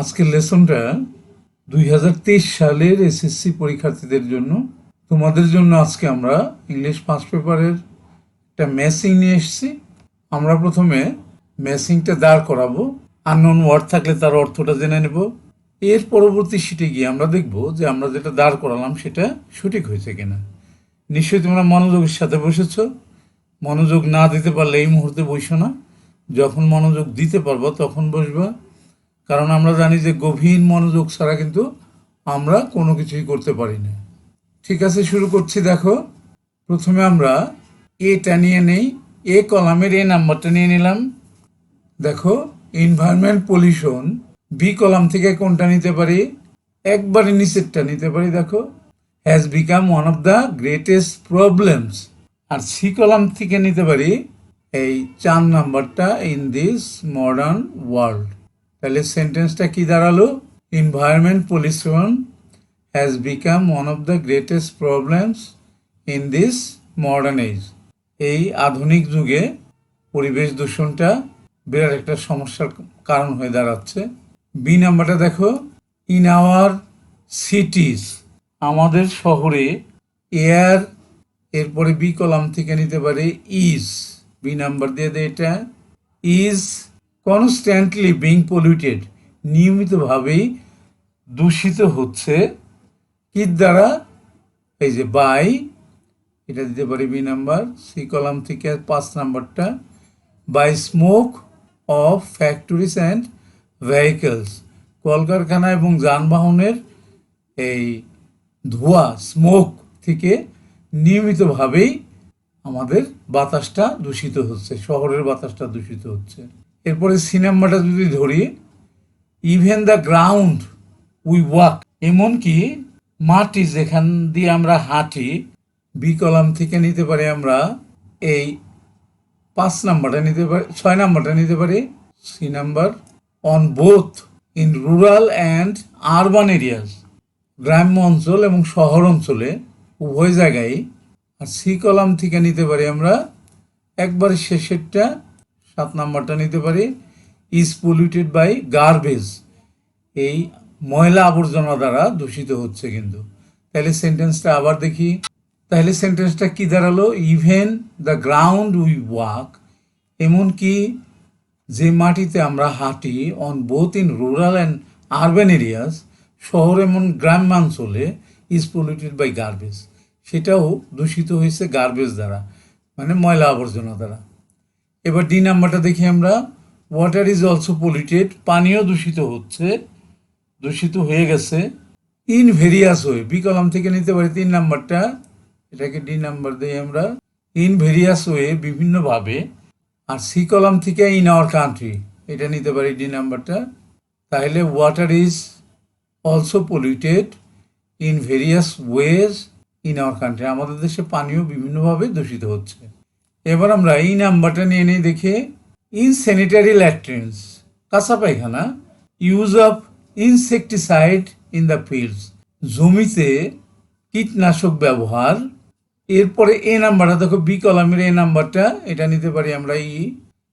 আজকের লেসনটা 2023 সালের এসএসসি পরীক্ষার্থীদের জন্য। তোমাদের জন্য আজকে আমরা ইংলিশ ফার্স্ট পেপারের একটা ম্যাচিং নিয়ে এসেছি। আমরা প্রথমে ম্যাচিংটা দাঁড় করাবো, আননোন ওয়ার্ড থাকলে তার অর্থটা জেনে নেব। এর পরবর্তী শিটে গিয়ে আমরা দেখব যে আমরা যেটা দাঁড় করালাম সেটা সঠিক হয়েছে কিনা। নিশ্চয়ই তোমরা মনোযোগের সাথে বসেছ। মনোযোগ না দিতে পারলে এই মুহূর্তে বসো না, যখন মনোযোগ দিতে পারবো তখন বসবা। কারণ আমরা জানি যে গভীর মনোযোগ ছাড়া কিন্তু আমরা কোনো কিছুই করতে পারি না। ঠিক আছে, শুরু করছি। দেখো, প্রথমে আমরা এটা নিয়ে নেই। এ কলামের এ নাম্বারটা নিয়ে নিলাম। দেখো, এনভায়রনমেন্ট পলিউশন বি কলাম থেকে কোনটা নিতে পারি? একবারে নিচেরটা নিতে পারি। দেখো, has become one of the greatest problems. আর সি কলাম থেকে নিতে পারি এই 4 নাম্বারটা, ইন দিস মডার্ন ওয়ার্ল্ড। তাহলে সেন্টেন্সটা কি দাঁড়ালো? Environment pollution has become one of the greatest problems in this modern age. এই আধুনিক যুগে পরিবেশ দূষণটা বিরাট একটা সমস্যার কারণ হয়ে দাঁড়াচ্ছে। বি নাম্বারটা দেখো, ইন আওয়ার সিটিজ, আমাদের শহরে এয়ার, এরপরে বি কলাম থেকে নিতে পারি ইজ, বি নাম্বার দিয়ে দেয় এটা, ইজ কনস্ট্যান্টলি বিং পলিউটেড, নিয়মিতভাবেই দূষিত হচ্ছে। কি দ্বারা? এই যে বাই, এটা দিতে পারি বি নাম্বার। সি কলাম থেকে 5 নাম্বারটা, by smoke of factories and vehicles, কলকারখানা এবং যানবাহনের এই ধোঁয়া, স্মোক থেকে নিয়মিতভাবেই আমাদের বাতাসটা দূষিত হচ্ছে, শহরের বাতাসটা দূষিত হচ্ছে। এরপরে সি নাম্বারটা যদি ধরি, even the ground we walk, এমনকি মাটি যেখান দিয়ে আমরা হাঁটি। বি কলাম থেকে নিতে পারি আমরা এই 5 নাম্বারটা নিতে পারি, 6 নাম্বারটা নিতে পারি। C number, on both in rural and urban areas, গ্রাম্য অঞ্চল এবং শহর অঞ্চলে উভয় জায়গায়। আর সি কলাম থেকে নিতে পারি আমরা একবারে শেষেরটা, 7 নাম্বারটা নিতে পারি, ইজ পলিউটেড বাই গার্বেজ, এই ময়লা আবর্জনা দ্বারা দূষিত হচ্ছে কিন্তু। তাহলে সেন্টেন্সটা আবার দেখি। তাহলে সেন্টেন্সটা কি দাঁড়ালো? Even the ground we walk, এমনকি যে মাটিতে আমরা হাঁটি, on both in rural and urban areas, শহর এবং গ্রামাঞ্চলে, ইজ পলিউটেড বাই গার্বেজ, সেটাও দূষিত হয়েছে গার্বেজ দ্বারা, মানে ময়লা আবর্জনা দ্বারা। এবার ডি নাম্বারটা দেখি আমরা, ওয়াটার ইজ অলসো পলিউটেড, পানিও দূষিত হচ্ছে, দূষিত হয়ে গেছে। In various way, B column থেকে নিতে পারি 3 নাম্বারটা, এটাকে ডি নাম্বার দিই আমরা, ইন ভেরিয়াস ওয়ে, বিভিন্নভাবে। আর সি কলাম থেকে ইন আওয়ার কান্ট্রি, এটা নিতে পারি ডি নাম্বারটা। তাহলে water is also polluted in various ways in our country, আমাদের দেশে পানিও বিভিন্নভাবে দূষিত হচ্ছে। এবার আমরা এই নাম্বারটা নিয়ে নিই দেখে, ইন স্যানিটারি ল্যাট্রিনস, কাঁচা পায়খানা, use of insecticide in the fields, জমিতে কীটনাশক ব্যবহার। এরপরে এ নাম্বারটা দেখো, বি কলামের এ নাম্বারটা, এটা নিতে পারি আমরা ই,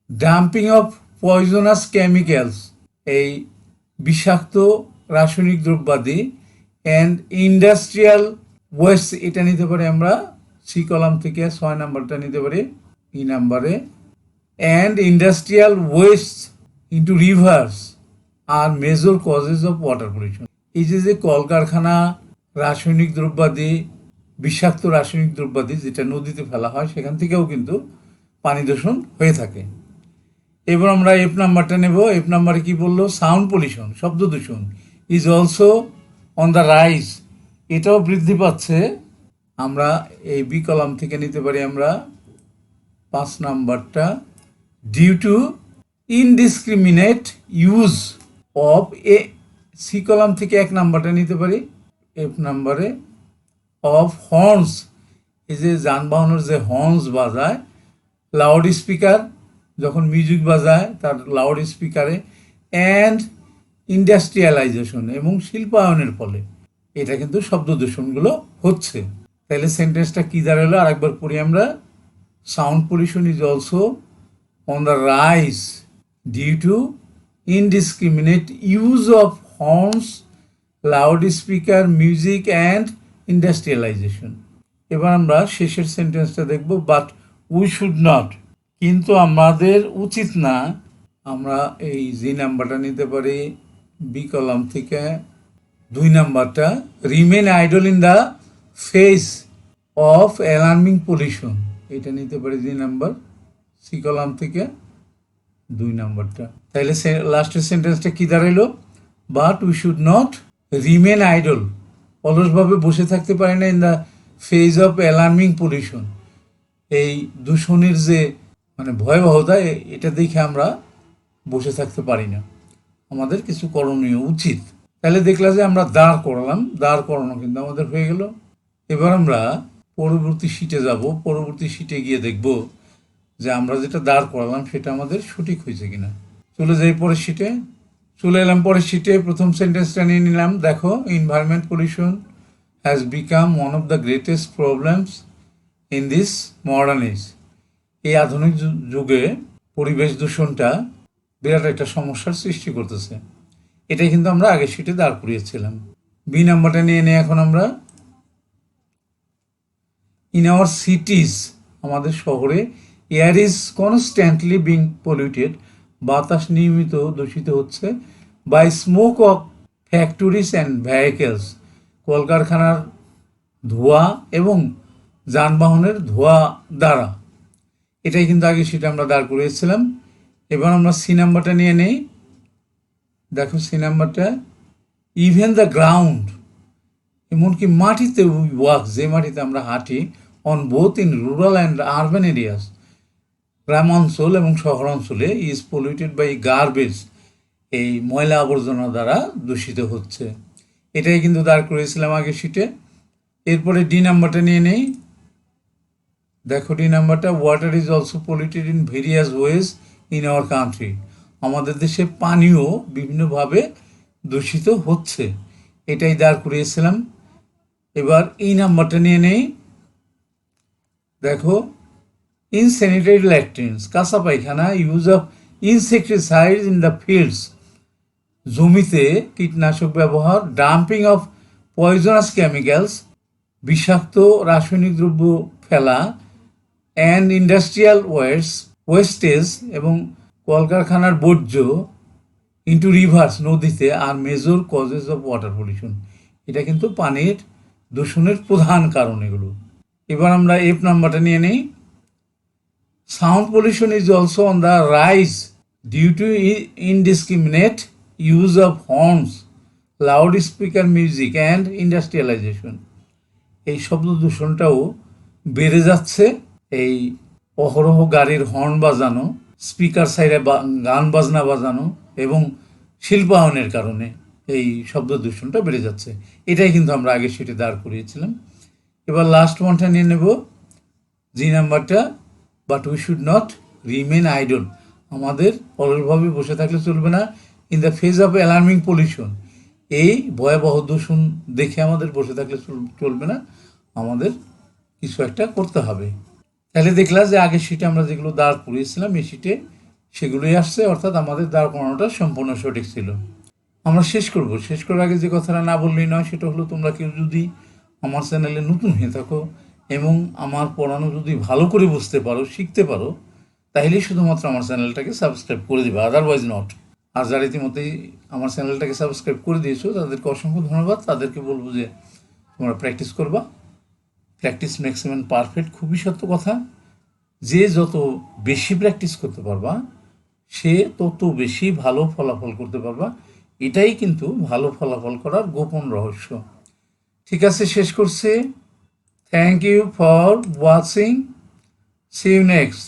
ডাম্পিং অফ পয়জনাস কেমিক্যালস, এই বিষাক্ত রাসায়নিক দ্রব্যাদি, অ্যান্ড ইন্ডাস্ট্রিয়াল ওয়েস্ট, এটা নিতে পারি আমরা সি কলাম থেকে 6 নাম্বারটা নিতে পারি ই নাম্বারে, and industrial waste into rivers are major causes of water pollution. এই যে কলকারখানা, রাসায়নিক দ্রব্যাদি, বিষাক্ত রাসায়নিক দ্রব্যাদি যেটা নদীতে ফেলা হয়, সেখান থেকেও কিন্তু পানি দূষণ হয়ে থাকে। এবার আমরা এফ নাম্বারটা নেব। এফ নাম্বারে কি বললো? সাউন্ড পলিউশন, শব্দ দূষণ, is also on the rise, এটাও বৃদ্ধি পাচ্ছে। আমরা এই বি কলাম থেকে নিতে পারি আমরা 5 নাম্বারটা, due to indiscriminate use of, এ সি কলাম থেকে 1 নাম্বারটা নিতে পারি এফ নাম্বারে, অফ হর্নস, এই যে যানবাহনের যে হর্নস বাজায়, লাউড স্পিকার যখন মিউজিক বাজায় তার লাউড স্পিকারে, অ্যান্ড ইন্ডাস্ট্রিয়ালাইজেশন, এবং শিল্পায়নের ফলে এটা কিন্তু শব্দ দূষণগুলো হচ্ছে। তাহলে সেন্টেন্সটা কি দাঁড়ালো? আরেকবার পড়ি আমরা, sound pollution is also on the rise due to indiscriminate use of horns, loudspeaker, music and industrialization. এবার আমরা শেষের সেন্টেন্সটা দেখব, বাট উই শুড নট, কিন্তু আমাদের উচিত না। আমরা এই জি নাম্বারটা নিতে পারি বি কলাম থেকে। 2 নাম্বারটা remain idol in the face of alarming pollution, এটা নিতে পারি জি নাম্বার সি কলাম থেকে 2 নাম্বারটা। তাহলে লাস্টের সেন্টেন্সটা কি দাঁড়াইলো? But we should not remain idle, অলসভাবে বসে থাকতে পারি না in the phase of alarming pollution, এই দূষণের যে মানে ভয়াবহতা এটা দেখে আমরা বসে থাকতে পারি না, আমাদের কিছু করণীয় উচিত। তাহলে দেখলাম যে আমরা দাঁড় করালাম, দাঁড় করানো কিন্তু আমাদের হয়ে গেল। এবার আমরা পরবর্তী শিটে যাব, পরবর্তী শিটে গিয়ে দেখব যে আমরা যেটা দাঁড় করালাম সেটা আমাদের সঠিক হয়েছে কিনা। চলে যাই পরের শিটে। চলে এলাম পরের শিটে, প্রথম সেন্টেন্সটা নিয়ে নিলাম। দেখো, environment pollution has become one of the greatest problems in this modern age. এই আধুনিক যুগে পরিবেশ দূষণটা বিরাট একটা সমস্যার সৃষ্টি করতেছে। এটাই কিন্তু আমরা আগের শিটে দাঁড় করিয়েছিলাম। বি নাম্বারটা নিয়ে নিই এখন আমরা। ইন আওয়ার সিটিজ, আমাদের শহরে air is constantly being polluted, বাতাস নিয়মিত দূষিত হচ্ছে, by smoke of factories and vehicles, কলকারখানার ধোঁয়া এবং যানবাহনের ধোঁয়া দ্বারা। এটাই কিন্তু আগে সেটা আমরা দাঁড় করিয়েছিলাম। এবার আমরা সি নাম্বারটা নিয়ে নেই। দেখো সি নাম্বারটা, ইভেন দ্য গ্রাউন্ড, এমনকি মাটিতে উই ওয়াক, যে মাটিতে আমরা হাঁটি, on both in rural and urban areas, গ্রাম অঞ্চল এবং শহর অঞ্চলে, ইজ পলিউটেড বাই গার্বেজ, এই ময়লা আবর্জনা দ্বারা দূষিত হচ্ছে। এটাই কিন্তু দাঁড় করিয়েছিলাম আগের শিটে। এরপরে ডি নাম্বারটা নিয়ে নেই। দেখো ডি নাম্বারটা, water is also polluted in various ways in our country, আমাদের দেশে পানিও বিভিন্নভাবে দূষিত হচ্ছে। এটাই দাঁড় করিয়েছিলাম। এবার এই নাম্বারটা নিয়ে নেই। দেখো, ইন স্যানিটারি ল্যাট্রিনস, কাঁচা পায়খানা, use of insecticide in the fields, জমিতে কীটনাশক ব্যবহার, ডাম্পিং অফ পয়জনাস কেমিক্যালস, বিষাক্ত রাসায়নিক দ্রব্য ফেলা, অ্যান্ড ইন্ডাস্ট্রিয়াল ওয়েস্টেজ, এবং কলকারখানার বর্জ্য, ইন্টু রিভার্স, নদীতে, আর major causes of water pollution. এটা কিন্তু পানির দূষণের প্রধান কারণ এগুলো। এবার আমরা এফ নাম্বারটা নিয়ে নেই। Sound pollution is also on the rise due to indiscriminate use of horns, loudspeaker music and industrialisation. এই শব্দ দূষণটাও বেড়ে যাচ্ছে, এই অহরহ গাড়ির হর্ন বাজানো, স্পিকার সাইডে গান বাজনা বাজানো এবং শিল্পায়নের কারণে এই শব্দ দূষণটা বেড়ে যাচ্ছে। এটাই কিন্তু আমরা আগে সেটা দাঁড় করিয়েছিলাম। এবার লাস্ট ওয়ানটা নিয়ে নেব, জি নাম্বারটা, but we should not remain idol, আমাদের অলসভাবে বসে থাকলে চলবে না, in the phase of alarming pollution, এই ভয়াবহ দূষণ দেখে আমাদের বসে থাকলে চলবে না, আমাদের কিছু একটা করতে হবে। তাহলে দেখলাম যে আগের শিটে আমরা যেগুলো দাঁড় করিয়েছিলাম এই শিটে সেগুলোই আসছে, অর্থাৎ আমাদের দাঁড় করানোটা সম্পূর্ণ সঠিক ছিল। আমরা শেষ করার আগে যে কথাটা না বললেই নয়, সেটা হলো, তোমরা কেউ যদি আমার চ্যানেলে নতুন হয়ে থাকো এবং আমার পড়ানো যদি ভালো করে বুঝতে পারো, শিখতে পারো, তাহলেই শুধুমাত্র আমার চ্যানেলটাকে সাবস্ক্রাইব করে দিবে, আদারওয়াইজ নট। আর যারা ইতিমধ্যেই আমার চ্যানেলটাকে সাবস্ক্রাইব করে দিয়েছো তাদেরকে অসংখ্য ধন্যবাদ। তাদেরকে বলবো যে তোমরা প্র্যাকটিস করবা, প্র্যাকটিস ম্যাক্সিমাম পারফেক্ট, খুবই সত্য কথা। যে যত বেশি প্র্যাকটিস করতে পারবা সে তত বেশি ভালো ফলাফল করতে পারবা, এটাই কিন্তু ভালো ফলাফল করার গোপন রহস্য। ঠিক আছে, শেষ করছি। Thank you for watching, see you next.